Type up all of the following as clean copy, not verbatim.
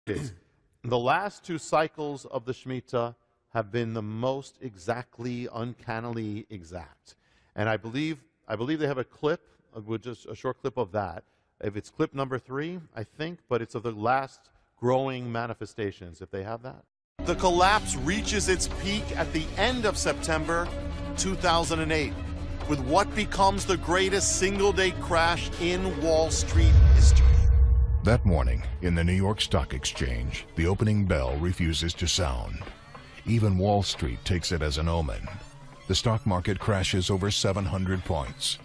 is. The last two cycles of the Shemitah have been the most exactly, uncannily exact. And I believe they have a clip, just a short clip of that. If it's clip number 3, I think, but it's of the last growing manifestations, if they have that. The collapse reaches its peak at the end of September 2008, with what becomes the greatest single-day crash in Wall Street history. That morning, in the New York Stock Exchange, the opening bell refuses to sound. Even Wall Street takes it as an omen. The stock market crashes over 700 points.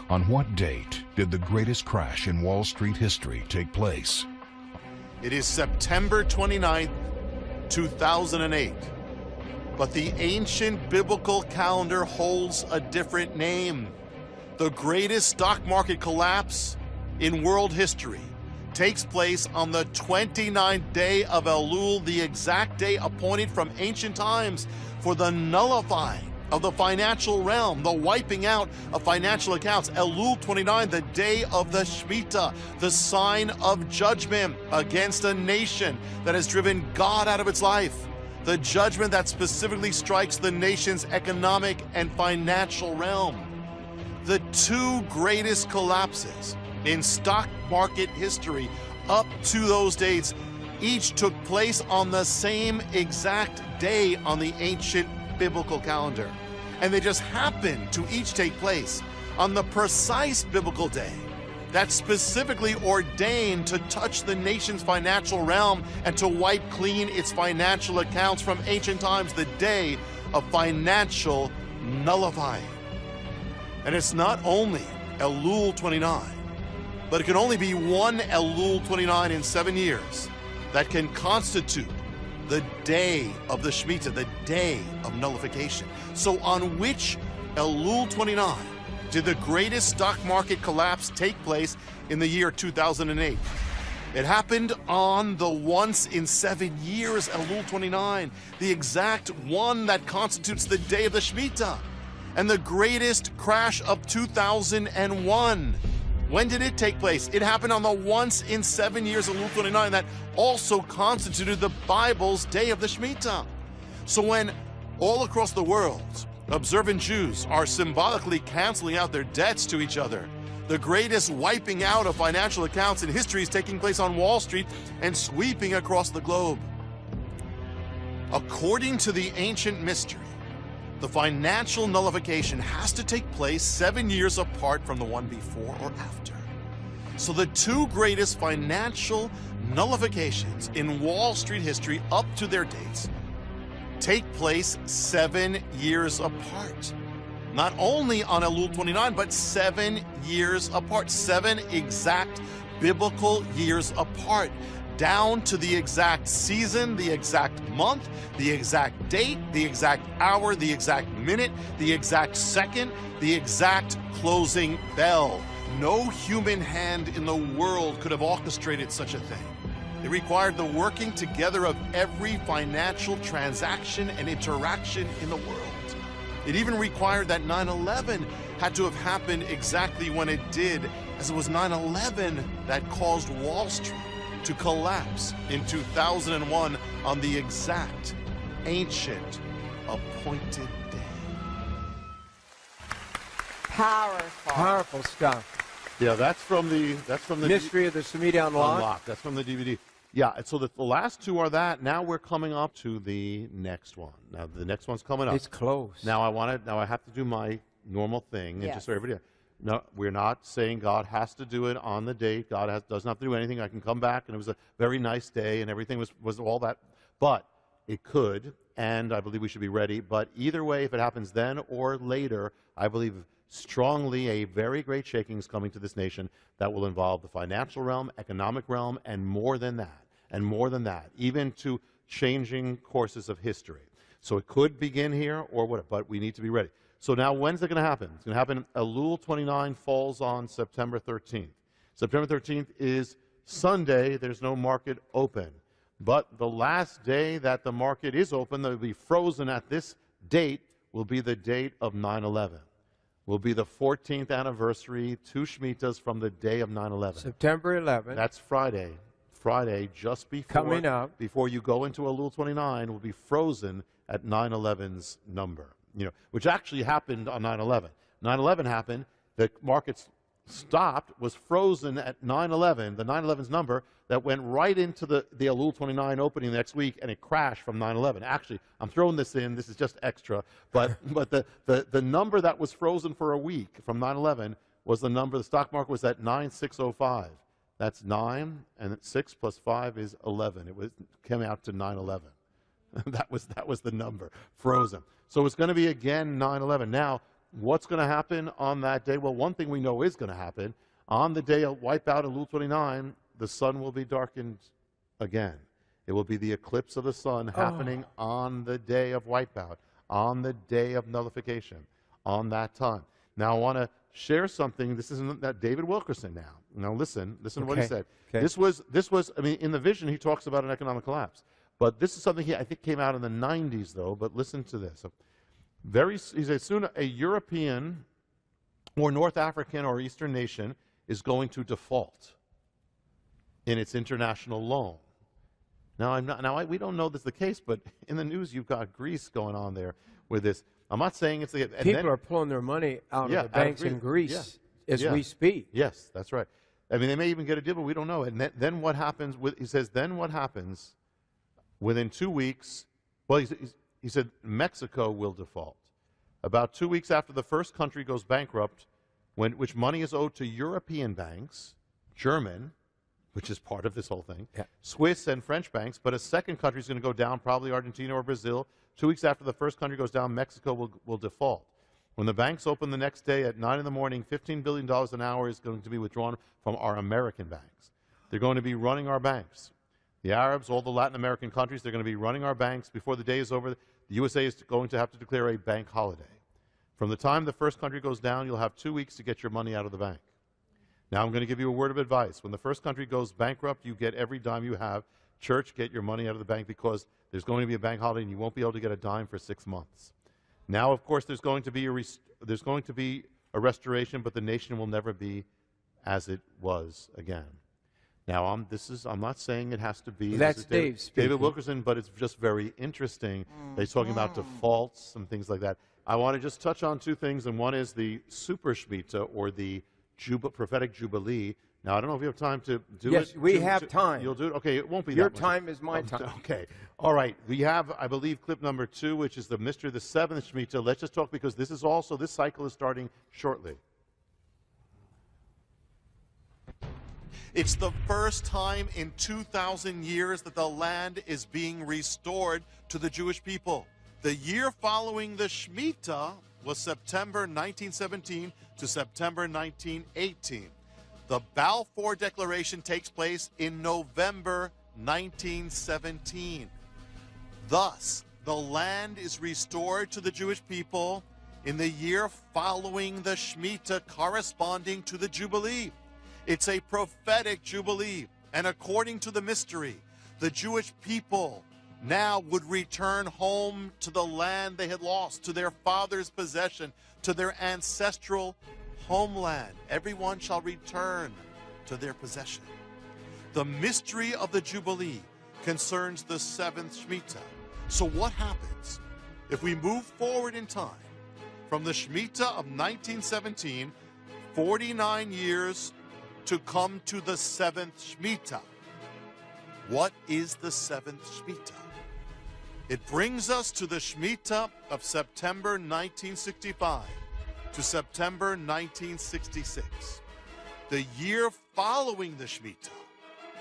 On what date did the greatest crash in Wall Street history take place? It is September 29th, 2008. But the ancient biblical calendar holds a different name. The greatest stock market collapse in world history takes place on the 29th day of Elul, the exact day appointed from ancient times for the nullifying of the financial realm, the wiping out of financial accounts. Elul 29, the day of the Shemitah, the sign of judgment against a nation that has driven God out of its life. The judgment that specifically strikes the nation's economic and financial realm. The two greatest collapses in stock market history up to those dates each took place on the same exact day on the ancient biblical calendar. And they just happened to each take place on the precise biblical day that's specifically ordained to touch the nation's financial realm and to wipe clean its financial accounts from ancient times, the day of financial nullifying. And it's not only Elul 29, but it can only be one Elul 29 in 7 years that can constitute the day of the Shemitah, the day of nullification. So on which Elul 29 did the greatest stock market collapse take place in the year 2008? It happened on the once in 7 years Elul 29, the exact one that constitutes the day of the Shemitah, and the greatest crash of 2001. When did it take place? It happened on the once in 7 years Elul 29 that also constituted the Bible's day of the Shemitah. So when all across the world, observant Jews are symbolically canceling out their debts to each other, the greatest wiping out of financial accounts in history is taking place on Wall Street and sweeping across the globe. According to the ancient mystery, the financial nullification has to take place 7 years apart from the one before or after. So the two greatest financial nullifications in Wall Street history up to their dates take place 7 years apart. Not only on Elul 29, but 7 years apart. 7 exact biblical years apart, down to the exact season, the exact month, the exact date, the exact hour, the exact minute, the exact second, the exact closing bell. No human hand in the world could have orchestrated such a thing. It required the working together of every financial transaction and interaction in the world. It even required that 9/11 had to have happened exactly when it did, as it was 9/11 that caused Wall Street to collapse in 2001 on the exact ancient appointed day. Powerful. Powerful stuff. Yeah, that's from the Mystery of the Shemitah Unlocked. That's from the DVD. Yeah, and so the last two are that. Now we're coming up to the next one. Now the next one's coming up. It's close. Now I have to do my normal thing, and just so everybody. No, we're not saying God has to do it on the date. God doesn't have to do anything. I can come back, and it was a very nice day, and everything was all that. But it could, and I believe we should be ready. But either way, if it happens then or later, I believe strongly a very great shaking is coming to this nation that will involve the financial realm, economic realm, and more than that, even to changing courses of history. So it could begin here or whatever, but we need to be ready. So now when's it going to happen? It's going to happen, Elul 29 falls on September 13th. September 13th is Sunday. There's no market open. But the last day that the market is open, that will be frozen at this date, will be the date of 9/11. Will be the 14th anniversary, 2 Shemitahs from the day of 9/11. September 11th. That's Friday. Friday, just before Coming up. before you go into Elul 29, will be frozen at 9/11's number. Which actually happened on 9/11. 9/11 happened. The markets stopped, was frozen at 9/11. The 9/11's number that went right into the Elul 29 opening next week, and it crashed from 9/11. Actually, I'm throwing this in. This is just extra, but the number that was frozen for a week from 9/11 was the number. The stock market was at 9605. That's 9, and 6 plus 5 is 11. It came out to 9/11. that was the number, frozen. So it's going to be again 9/11. Now, what's going to happen on that day? Well, one thing we know is going to happen. On the day of wipeout in Elul 29, the sun will be darkened again. It will be the eclipse of the sun happening on the day of wipeout, on the day of nullification, on that time. Now, I want to share something. This isn't that David Wilkerson now. Now, listen to what he said. Okay. This was, I mean, in the vision, he talks about an economic collapse. But this is something I think came out in the 90s, though. But listen to this. He says, soon a European or North African or Eastern nation is going to default in its international loan. Now, we don't know this is the case, but in the news you've got Greece going on there with this. I'm not saying it's the... People are pulling their money out of the banks in Greece as we speak. Yes, that's right. I mean, they may even get a deal, but we don't know. And then what happens, he says, then what happens within 2 weeks, well, he said Mexico will default. About 2 weeks after the first country goes bankrupt, which money is owed to European banks, German, which is part of this whole thing, Swiss and French banks, but a second country is going to go down, probably Argentina or Brazil. 2 weeks after the first country goes down, Mexico will default. When the banks open the next day at 9 in the morning, $15 billion an hour is going to be withdrawn from our American banks. They're going to be running our banks. The Arabs, all the Latin American countries, they're going to be running our banks. Before the day is over, the USA is going to have to declare a bank holiday. From the time the first country goes down, you'll have 2 weeks to get your money out of the bank. Now, I'm going to give you a word of advice. When the first country goes bankrupt, you get every dime you have. Church, get your money out of the bank because there's going to be a bank holiday and you won't be able to get a dime for 6 months. Now, of course, there's going to be a restoration, but the nation will never be as it was again. Now, I'm not saying it has to be. That's David Wilkerson, but it's just very interesting. They're talking about defaults and things like that. I want to just touch on two things, and one is the Super Shemitah, or the prophetic Jubilee. Now, I don't know if you have time to do it. Yes, we have time. You'll do it? Okay, it won't be Your that much. time is my time. Okay. All right. We have, I believe, clip number 2, which is the mystery of the seventh Shemitah. Let's just talk, because this cycle is starting shortly. It's the first time in 2,000 years that the land is being restored to the Jewish people. The year following the Shemitah was September 1917 to September 1918. The Balfour Declaration takes place in November 1917. Thus, the land is restored to the Jewish people in the year following the Shemitah, corresponding to the Jubilee. It's a prophetic Jubilee, and according to the mystery, the Jewish people now would return home to the land they had lost, to their father's possession, to their ancestral homeland. Everyone shall return to their possession. The mystery of the Jubilee concerns the seventh Shemitah. So what happens if we move forward in time from the Shemitah of 1917, 49 years to come to the seventh Shemitah? What is the seventh Shemitah? It brings us to the Shemitah of September 1965 to September 1966. The year following the Shemitah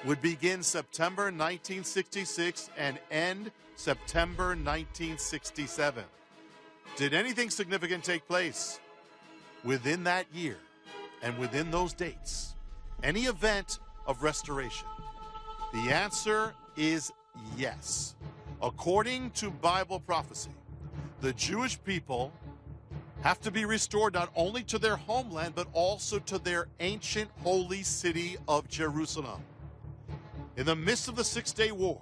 would begin September 1966 and end September 1967. Did anything significant take place within that year and within those dates? Any event of restoration? The answer is yes. According to Bible prophecy, the Jewish people have to be restored not only to their homeland, but also to their ancient holy city of Jerusalem. In the midst of the Six-Day War,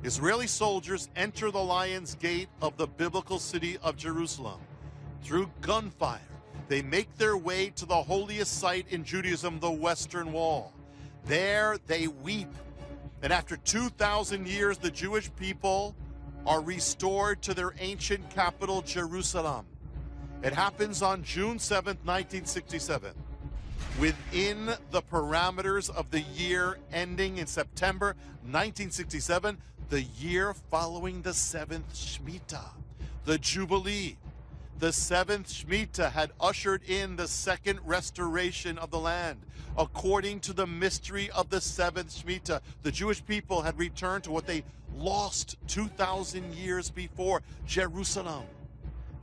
Israeli soldiers enter the Lion's Gate of the biblical city of Jerusalem. Through gunfire, they make their way to the holiest site in Judaism, the Western Wall. There they weep And after 2,000 years, the Jewish people are restored to their ancient capital, Jerusalem. It happens on June 7th, 1967. Within the parameters of the year ending in September 1967, the year following the seventh Shemitah, the Jubilee. The seventh Shemitah had ushered in the second restoration of the land. According to the mystery of the seventh Shemitah, the Jewish people had returned to what they lost 2,000 years before, Jerusalem.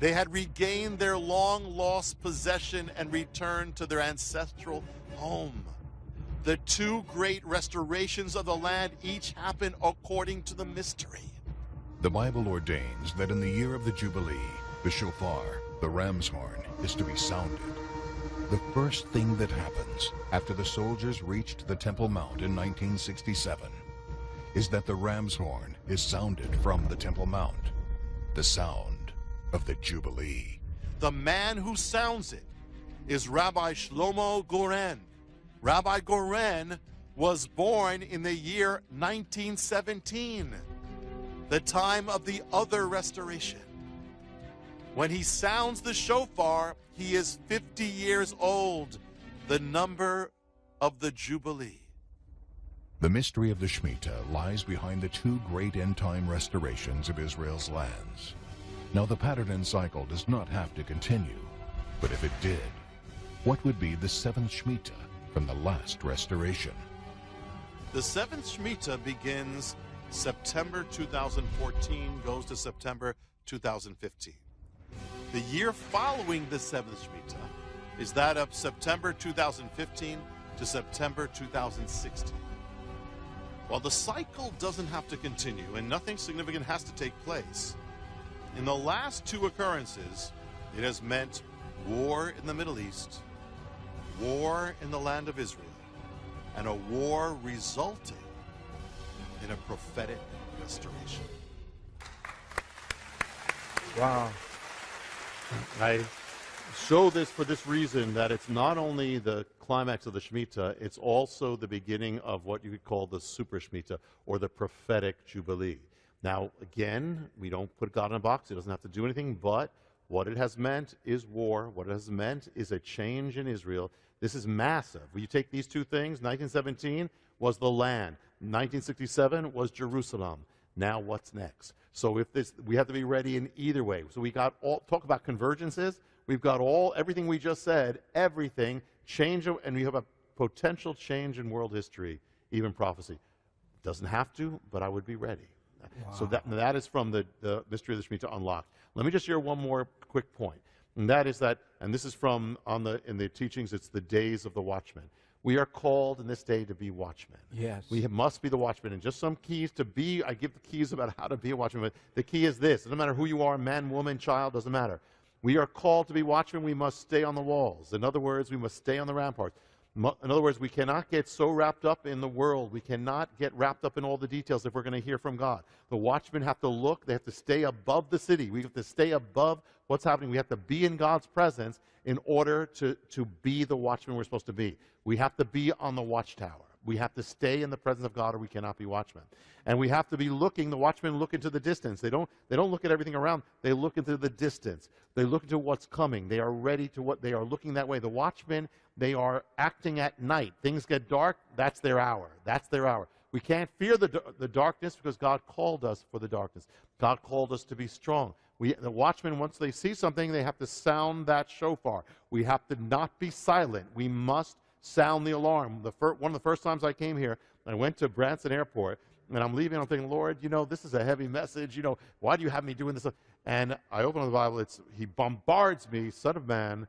They had regained their long-lost possession and returned to their ancestral home. The two great restorations of the land each happened according to the mystery. The Bible ordains that in the year of the Jubilee, the shofar, the ram's horn, is to be sounded. The first thing that happens after the soldiers reached the Temple Mount in 1967 is that the ram's horn is sounded from the Temple Mount, the sound of the Jubilee. The man who sounds it is Rabbi Shlomo Goren. Rabbi Goren was born in the year 1917, the time of the other restoration. When he sounds the shofar, he is 50 years old, the number of the Jubilee. The mystery of the Shemitah lies behind the two great end-time restorations of Israel's lands. Now, the pattern and cycle does not have to continue, but if it did, what would be the seventh Shemitah from the last restoration? The seventh Shemitah begins September 2014, goes to September 2015. The year following the seventh Shemitah is that of September 2015 to September 2016. While the cycle doesn't have to continue and nothing significant has to take place, in the last two occurrences, it has meant war in the Middle East, war in the land of Israel, and a war resulting in a prophetic restoration. Wow. I show this for this reason, that it's not only the climax of the Shemitah, it's also the beginning of what you could call the Super Shemitah, or the prophetic Jubilee. Now, again, we don't put God in a box. It doesn't have to do anything, but what it has meant is war. What it has meant is a change in Israel. This is massive. When you take these two things, 1917 was the land. 1967 was Jerusalem. Now what's next? So if this, we have to be ready in either way. So we got all, talk about convergences. We've got everything we just said, everything, change, and we have a potential change in world history, even prophecy. Doesn't have to, but I would be ready. Wow. So that is from the mystery of the Shemitah unlocked. Let me just share one more quick point, and that is that, and this is from in the teachings, it's the days of the watchman. We are called in this day to be watchmen. Yes. We must be the watchmen. And just some keys to be, I give the keys about how to be a watchman, but the key is this. It doesn't matter who you are, man, woman, child, doesn't matter. We are called to be watchmen. We must stay on the walls. In other words, we must stay on the ramparts. In other words, we cannot get so wrapped up in the world. We cannot get wrapped up in all the details if we're going to hear from God. The watchmen have to look. They have to stay above the city. We have to stay above what's happening. We have to be in God's presence in order to be the watchmen we're supposed to be. We have to be on the watchtower. We have to stay in the presence of God, or we cannot be watchmen. And we have to be looking. The watchmen look into the distance. They don't look at everything around. They look into the distance. They look into what's coming. They are ready to what they are looking that way. The watchmen, they are acting at night. Things get dark. That's their hour. That's their hour. We can't fear the darkness because God called us for the darkness. God called us to be strong. The watchmen, once they see something, they have to sound that shofar. We have to not be silent. We must sound the alarm. One of the first times I came here, I went to Branson Airport, and I'm leaving, I'm thinking, Lord, this is a heavy message. Why do you have me doing this? And I open the Bible. He bombards me, Son of Man.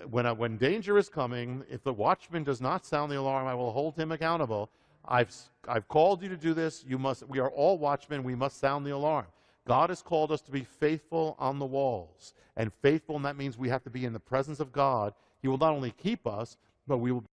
When danger is coming, if the watchman does not sound the alarm, I will hold him accountable. I've called you to do this. We are all watchmen. We must sound the alarm. God has called us to be faithful on the walls. And faithful, and that means we have to be in the presence of God. He will not only keep us, but we will